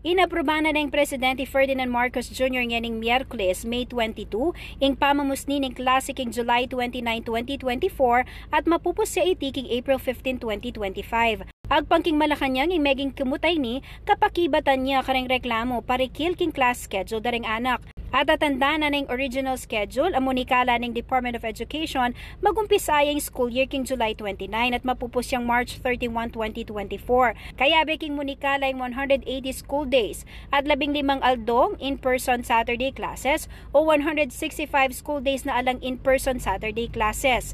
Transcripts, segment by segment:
Inaproba na ng Presidente Ferdinand Marcos Jr. nganing Miyerkules, May 22, ing pamamusni ng klase king July 29, 2024 at mapupusya iti king April 15, 2025. Agpangking Malacanang ing meging kumutay ni kapakibatan niya kareng reklamo parikil king class schedule daring anak. At atanda na ng original schedule, amunikala ng Department of Education, magumpisayang school year king July 29 at mapupusyang March 31, 2024. Kaya beking munikala yung 180 school days at 15 aldong in-person Saturday classes o 165 school days na alang in-person Saturday classes.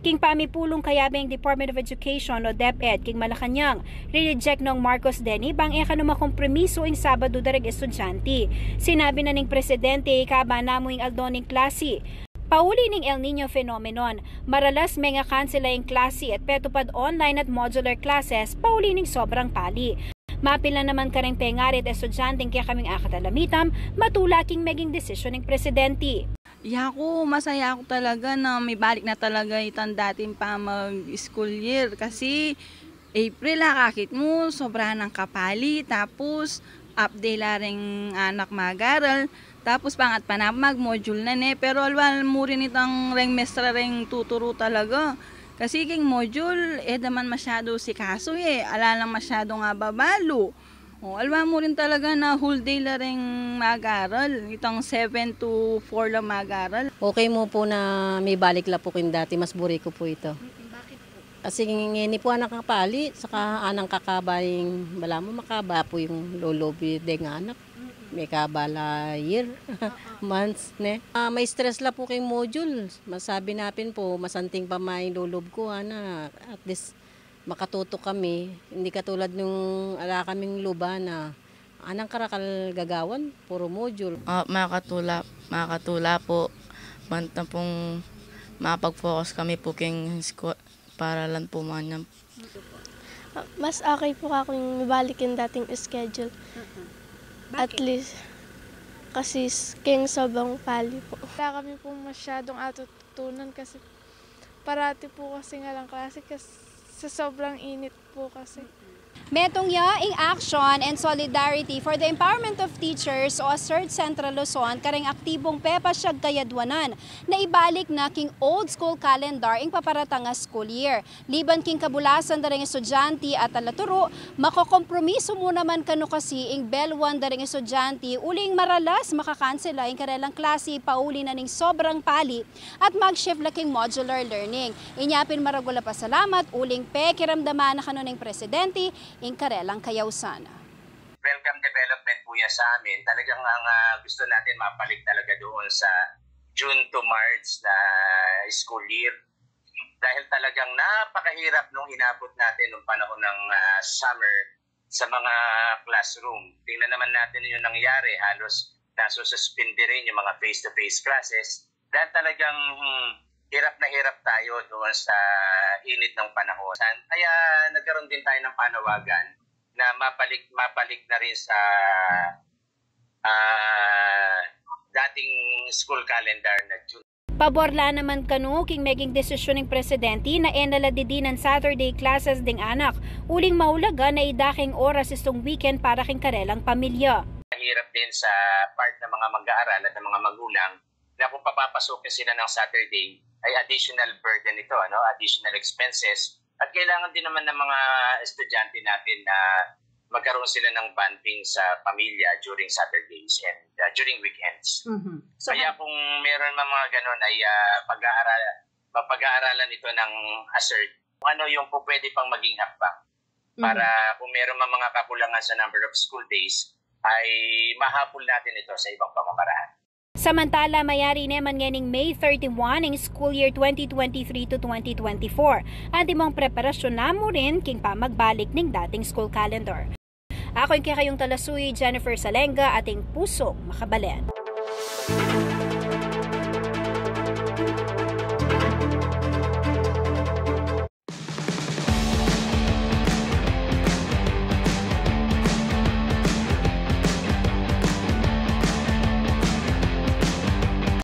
King pamipulong kayabing Department of Education o DepEd king Malacanang re-reject ng Marcos Denny bang eka numakompromiso ing Sabado dareg estudyante. Sinabi na ning Presidente ikaba namuing aldoning klase. Pauli ning El Nino phenomenon, maralas may nga kansela ing klase at petupad online at modular classes pauli ning sobrang pali. Mapila naman kareng pengarit estudyanteng kaya kaming akatalamitam matulaking meging desisyon ng Presidente. Masaya ako talaga na may balik na talaga itang dating pa mag-school year kasi April kakit mo, sobrahan ng kapali, tapos update la ring anak mag-aral, tapos pangat pa na mag-module na pero alwal mo rin itang ring mestra ring tuturo talaga. Kasi king module, daman masyado si kaso ala lang masyado nga babalo. Alwa mo rin talaga na whole day la rin mag-aral. Itong 7 to 4 lang mag-aral. Okay mo po na may balik la po kin dati. Mas buri ko po ito. Bakit po? Kasi ngini po anak kapali. Saka anang kakabaying bala mo makaba po yung lolobi deng anak. May kabala year, months, ne. May stress la po kay module. Masabi napin po, masanting pa may lolob ko, at least makatuto kami. Hindi katulad nung ala kaming luba na anang karakal gagawan, puro module. Makatula po. Banta pong mapag-focus kami po king para lang po manyam. Mas okay po ako yung mabalik yung dating schedule. At least, kasi king sobrang pali po. Wala kami po masyadong atutunan kasi parati po kasi nga lang klase kasi sa sobrang init po kasi. Metong ya ing action and solidarity for the empowerment of teachers o Assert Central Luzon kareng aktibong pepa siyag kayadwanan na ibalik na king old school calendar ing paparatang school year. Liban king kabulasan daring estudyante at alaturo, makokompromiso mo naman kano kasi ing belwan daring estudyante uling maralas makakansela ing karelang klase pauli na ning sobrang pali at mag-shift laking modular learning. Inyapin maragula pa salamat uling pekiramdaman na kano ning Presidente ing karelang kayawsan. Welcome development po yan sa amin. Talagang ang gusto natin mapalik talaga doon sa June to March na school year. Dahil talagang napakahirap nung inabot natin nung panahon ng summer sa mga classroom. Tingnan naman natin yung nangyari. Halos nasususpindi rin yung mga face-to-face classes. Dahil talagang hirap na hirap tayo doon sa init ng panahon. Kaya nagkaroon din tayo ng panawagan na mapalik na rin sa dating school calendar na June. Paborla naman kanu king meging desisyon ng Presidente na enaladidinan Saturday classes ding anak. Uling maulaga na idaking oras istong weekend para king karelang pamilya. Hirap din sa part ng mga mag-aaral at ng mga magulang na kung papapasukin sila ng Saturday ay additional burden ito, additional expenses. At kailangan din naman ng mga estudyante natin na magkaroon sila ng bonding sa pamilya during Saturdays and during weekends. So, kaya kung meron mga ganun ay pag-aaralan ito ng Assert, kung ano yung po pwede pang maging hakbang para kung meron mga kakulangan sa number of school days ay mahabol natin ito sa ibang pamamaraan. Samantala, mayari naman nganing May 31 ng school year 2023 to 2024. At imong preparasyon na mo rin king pa magbalik ng dating school calendar. Ako yung kayong talasuy, Jennifer Salenga, ating pusong makabalen.